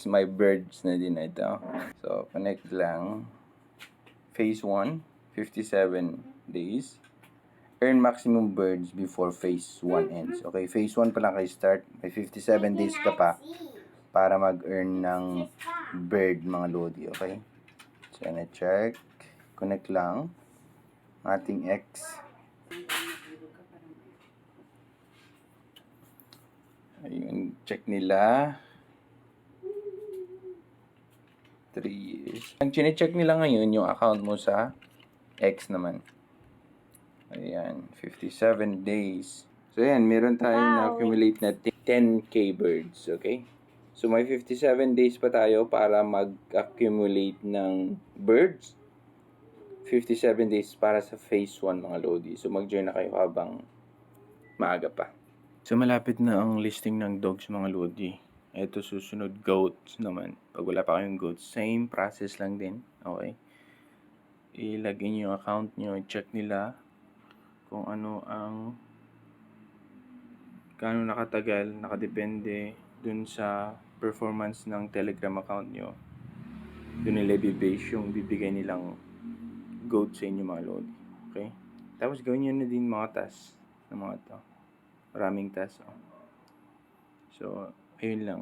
my birds na din ito. So, connect lang. Phase 1, 57 days. Earn maximum birds before phase 1 ends. Okay, phase 1 pa lang kayo start. May 57 days ka pa para mag-earn ng bird, mga lodi. Okay? So, na-check. Connect lang. Ating X. Ayun, check nila. 3 years. Ang chine-check nila ngayon, yung account mo sa X naman. Ayan, 57 days. So, ayan, meron tayong na-accumulate na 10K birds, okay? So, may 57 days pa tayo para mag-accumulate ng birds. 57 days para sa phase 1, mga lodi. So, mag-join na kayo habang maaga pa. So, malapit na ang listing ng dogs, mga lodi. Ito susunod, goats naman. Pag wala pa kayong goats, same process lang din, okay? Ilagay nyo yung account nyo, check nila kung ano ang gaano nakatagal, nakadepende dun sa performance ng Telegram account nyo. Dun nila bibase yung bibigay nilang goat sa inyo, mga lodi. Okay? Tapos gawin nyo na din mga tasks ng mga to. Maraming tasks. Oh. So, ayun lang.